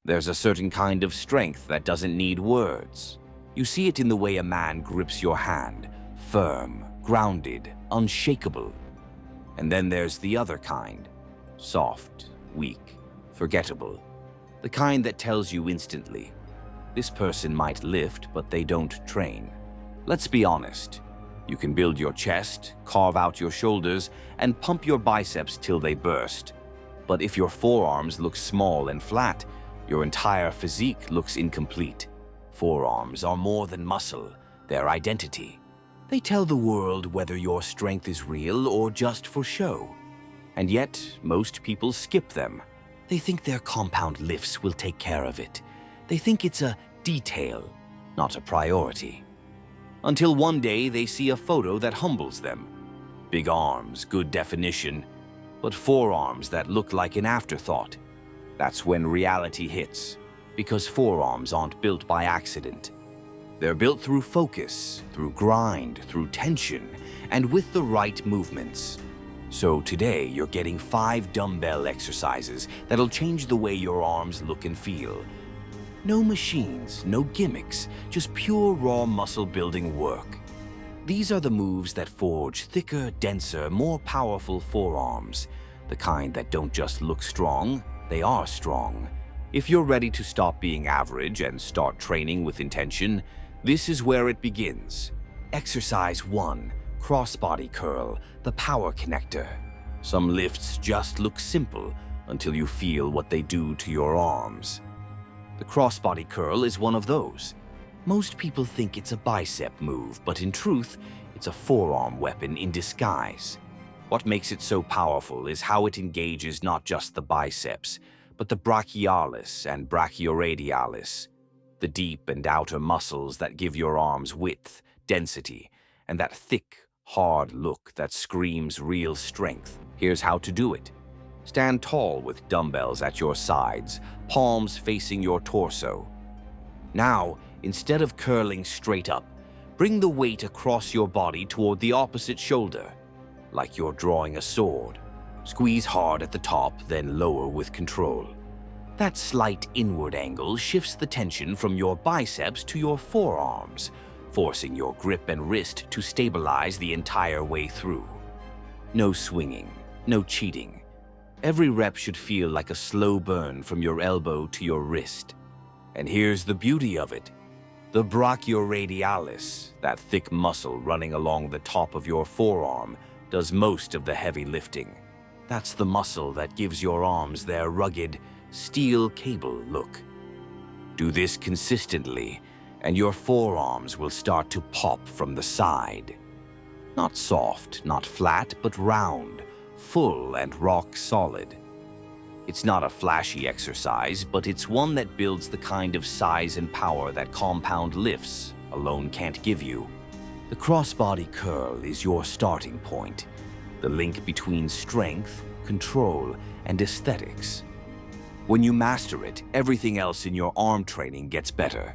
There's a certain kind of strength that doesn't need words. You see it in the way a man grips your hand, firm, grounded, unshakable. And then there's the other kind, soft, weak, forgettable. The kind that tells you instantly, this person might lift, but they don't train. Let's be honest. You can build your chest, carve out your shoulders, and pump your biceps till they burst. But if your forearms look small and flat, your entire physique looks incomplete. Forearms are more than muscle, they're identity. They tell the world whether your strength is real or just for show. And yet, most people skip them. They think their compound lifts will take care of it. They think it's a detail, not a priority. Until one day they see a photo that humbles them. Big arms, good definition, but forearms that look like an afterthought. That's when reality hits, because forearms aren't built by accident. They're built through focus, through grind, through tension, and with the right movements. So today you're getting 5 dumbbell exercises that'll change the way your arms look and feel. No machines, no gimmicks, just pure raw muscle building work. These are the moves that forge thicker, denser, more powerful forearms. The kind that don't just look strong, they are strong. If you're ready to stop being average and start training with intention, this is where it begins. Exercise 1, Crossbody curl, the power connector. Some lifts just look simple until you feel what they do to your arms. The crossbody curl is one of those. Most people think it's a bicep move, but in truth, it's a forearm weapon in disguise. What makes it so powerful is how it engages not just the biceps, but the brachialis and brachioradialis, the deep and outer muscles that give your arms width, density, and that thick, hard look that screams real strength. Here's how to do it. Stand tall with dumbbells at your sides, palms facing your torso. Now, instead of curling straight up, bring the weight across your body toward the opposite shoulder, like you're drawing a sword. Squeeze hard at the top, then lower with control. That slight inward angle shifts the tension from your biceps to your forearms, forcing your grip and wrist to stabilize the entire way through. No swinging, no cheating. Every rep should feel like a slow burn from your elbow to your wrist. And here's the beauty of it. The brachioradialis, that thick muscle running along the top of your forearm, does most of the heavy lifting. That's the muscle that gives your arms their rugged, steel cable look. Do this consistently, and your forearms will start to pop from the side. Not soft, not flat, but round, full and rock solid. It's not a flashy exercise, but it's one that builds the kind of size and power that compound lifts alone can't give you. The crossbody curl is your starting point, the link between strength, control, and aesthetics. When you master it, everything else in your arm training gets better.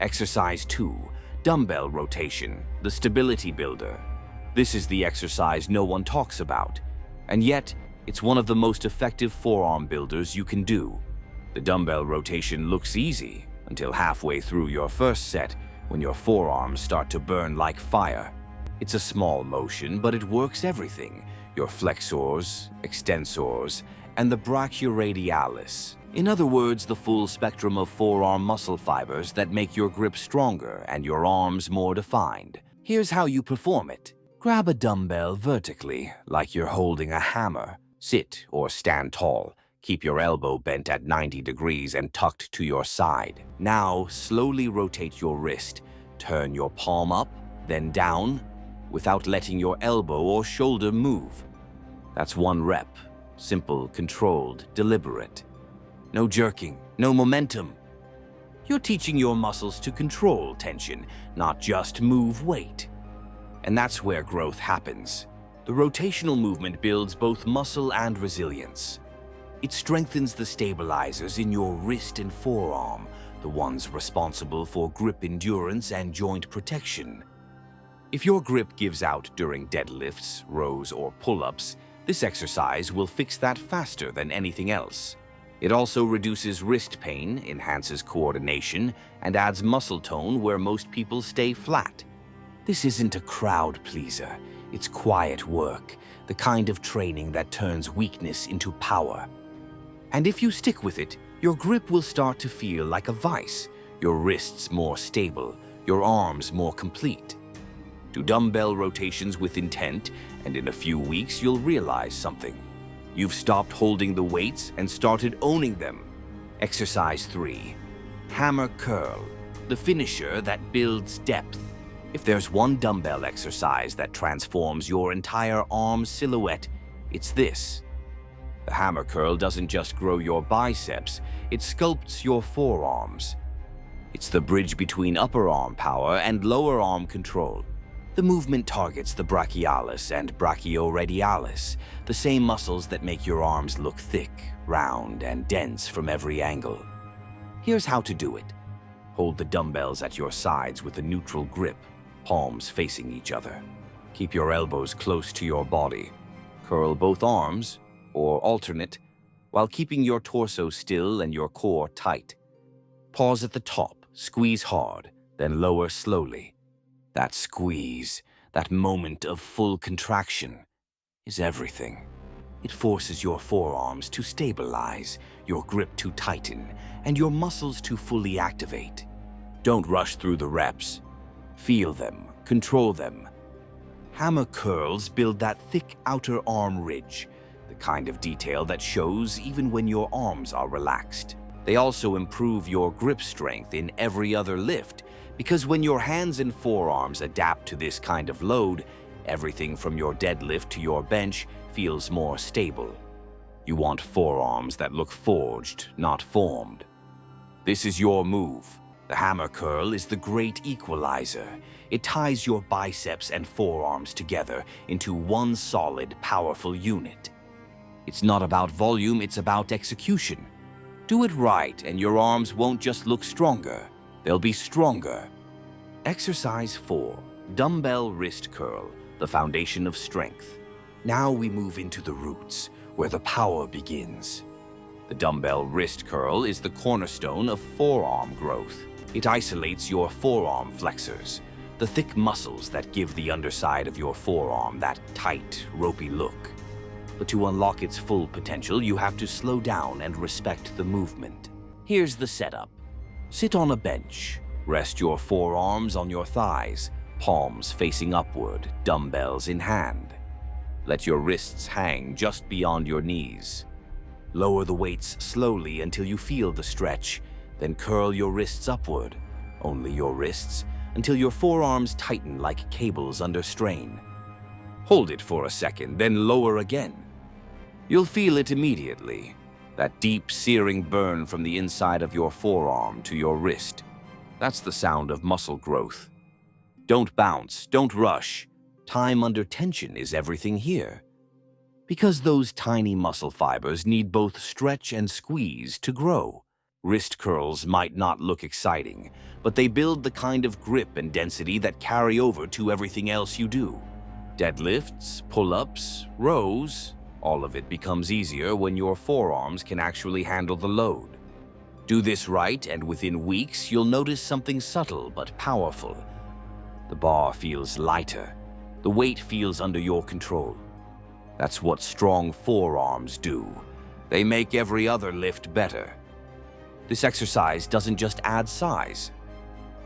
Exercise 2, dumbbell rotation, the stability builder. This is the exercise no one talks about, and yet it's one of the most effective forearm builders you can do. The dumbbell rotation looks easy until halfway through your first set, when your forearms start to burn like fire. It's a small motion, but it works everything: your flexors, extensors, and the brachioradialis. In other words, the full spectrum of forearm muscle fibers that make your grip stronger and your arms more defined. Here's how you perform it. Grab a dumbbell vertically, like you're holding a hammer. Sit or stand tall. Keep your elbow bent at 90 degrees and tucked to your side. Now, slowly rotate your wrist. Turn your palm up, then down, without letting your elbow or shoulder move. That's 1 rep. Simple, controlled, deliberate. No jerking, no momentum. You're teaching your muscles to control tension, not just move weight. And that's where growth happens. The rotational movement builds both muscle and resilience. It strengthens the stabilizers in your wrist and forearm, the ones responsible for grip endurance and joint protection. If your grip gives out during deadlifts, rows, or pull-ups, this exercise will fix that faster than anything else. It also reduces wrist pain, enhances coordination, and adds muscle tone where most people stay flat. This isn't a crowd pleaser. It's quiet work, the kind of training that turns weakness into power. And if you stick with it, your grip will start to feel like a vice, your wrists more stable, your arms more complete. Do dumbbell rotations with intent, and in a few weeks you'll realize something. You've stopped holding the weights and started owning them. Exercise 3. Hammer curl, the finisher that builds depth. If there's one dumbbell exercise that transforms your entire arm silhouette, it's this. The hammer curl doesn't just grow your biceps, it sculpts your forearms. It's the bridge between upper arm power and lower arm control. The movement targets the brachialis and brachioradialis, the same muscles that make your arms look thick, round, and dense from every angle. Here's how to do it. Hold the dumbbells at your sides with a neutral grip, palms facing each other. Keep your elbows close to your body. Curl both arms, or alternate, while keeping your torso still and your core tight. Pause at the top, squeeze hard, then lower slowly. That squeeze, that moment of full contraction, is everything. It forces your forearms to stabilize, your grip to tighten, and your muscles to fully activate. Don't rush through the reps. Feel them, control them. Hammer curls build that thick outer arm ridge, the kind of detail that shows even when your arms are relaxed. They also improve your grip strength in every other lift, because when your hands and forearms adapt to this kind of load, everything from your deadlift to your bench feels more stable. You want forearms that look forged, not formed. This is your move. The hammer curl is the great equalizer. It ties your biceps and forearms together into one solid, powerful unit. It's not about volume, it's about execution. Do it right, and your arms won't just look stronger. They'll be stronger. Exercise 4. Dumbbell wrist curl, the foundation of strength. Now we move into the roots, where the power begins. The dumbbell wrist curl is the cornerstone of forearm growth. It isolates your forearm flexors, the thick muscles that give the underside of your forearm that tight, ropey look. But to unlock its full potential, you have to slow down and respect the movement. Here's the setup. Sit on a bench. Rest your forearms on your thighs, palms facing upward, dumbbells in hand. Let your wrists hang just beyond your knees. Lower the weights slowly until you feel the stretch, then curl your wrists upward, only your wrists, until your forearms tighten like cables under strain. Hold it for a second, then lower again. You'll feel it immediately, that deep, searing burn from the inside of your forearm to your wrist. That's the sound of muscle growth. Don't bounce, don't rush. Time under tension is everything here. Because those tiny muscle fibers need both stretch and squeeze to grow. Wrist curls might not look exciting, but they build the kind of grip and density that carry over to everything else you do. Deadlifts, pull-ups, rows, all of it becomes easier when your forearms can actually handle the load. Do this right, and within weeks, you'll notice something subtle but powerful. The bar feels lighter. The weight feels under your control. That's what strong forearms do. They make every other lift better. This exercise doesn't just add size.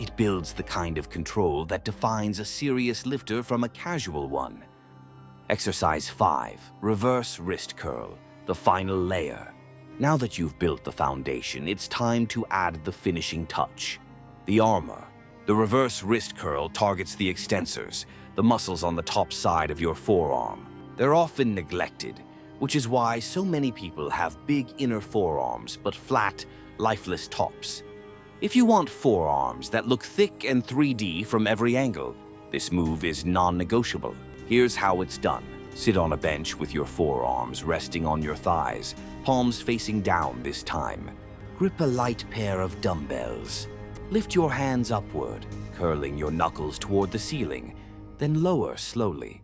It builds the kind of control that defines a serious lifter from a casual one. Exercise 5. Reverse wrist curl, the final layer. Now that you've built the foundation, it's time to add the finishing touch. The armor. The reverse wrist curl targets the extensors, the muscles on the top side of your forearm. They're often neglected, which is why so many people have big inner forearms but flat, lifeless tops. If you want forearms that look thick and 3D from every angle, this move is non-negotiable. Here's how it's done. Sit on a bench with your forearms resting on your thighs, palms facing down this time. Grip a light pair of dumbbells. Lift your hands upward, curling your knuckles toward the ceiling, then lower slowly.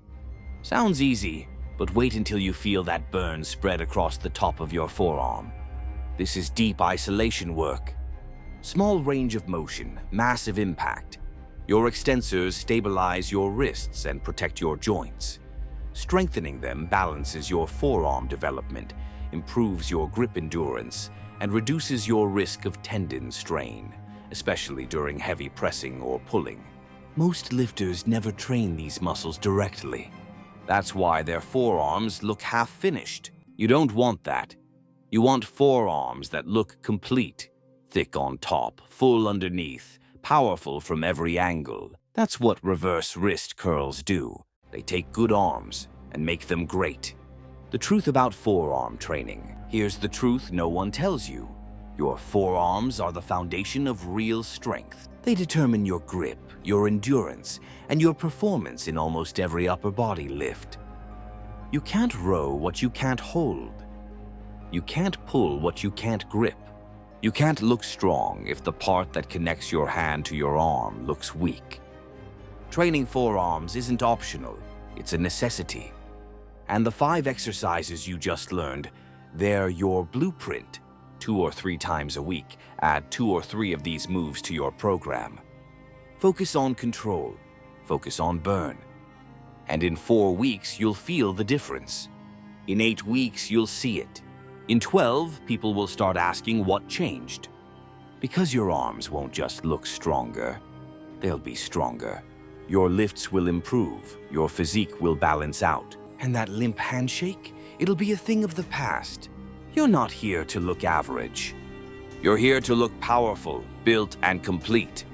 Sounds easy, but wait until you feel that burn spread across the top of your forearm. This is deep isolation work. Small range of motion, massive impact. Your extensors stabilize your wrists and protect your joints. Strengthening them balances your forearm development, improves your grip endurance, and reduces your risk of tendon strain, especially during heavy pressing or pulling. Most lifters never train these muscles directly. That's why their forearms look half-finished. You don't want that. You want forearms that look complete, thick on top, full underneath, powerful from every angle. That's what reverse wrist curls do. They take good arms and make them great. The truth about forearm training. Here's the truth no one tells you. Your forearms are the foundation of real strength. They determine your grip, your endurance, and your performance in almost every upper body lift. You can't row what you can't hold. You can't pull what you can't grip. You can't look strong if the part that connects your hand to your arm looks weak. Training forearms isn't optional, it's a necessity. And the 5 exercises you just learned, they're your blueprint. 2 or 3 times a week, add 2 or 3 of these moves to your program. Focus on control, focus on burn. And in 4 weeks, you'll feel the difference. In 8 weeks, you'll see it. In 12, people will start asking what changed. Because your arms won't just look stronger, they'll be stronger. Your lifts will improve, your physique will balance out. And that limp handshake, it'll be a thing of the past. You're not here to look average. You're here to look powerful, built, and complete.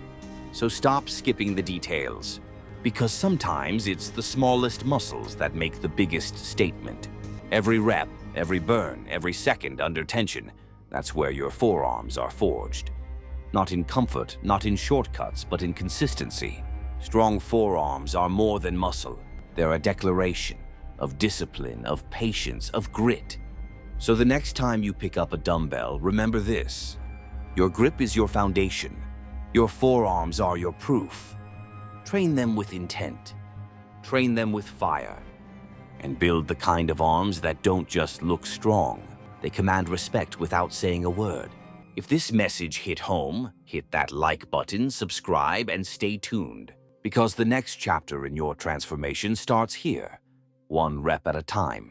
So stop skipping the details, because sometimes it's the smallest muscles that make the biggest statement. Every rep, every burn, every second under tension, that's where your forearms are forged. Not in comfort, not in shortcuts, but in consistency. Strong forearms are more than muscle. They're a declaration of discipline, of patience, of grit. So the next time you pick up a dumbbell, remember this. Your grip is your foundation. Your forearms are your proof. Train them with intent. Train them with fire. And build the kind of arms that don't just look strong. They command respect without saying a word. If this message hit home, hit that like button, subscribe, and stay tuned. Because the next chapter in your transformation starts here, 1 rep at a time.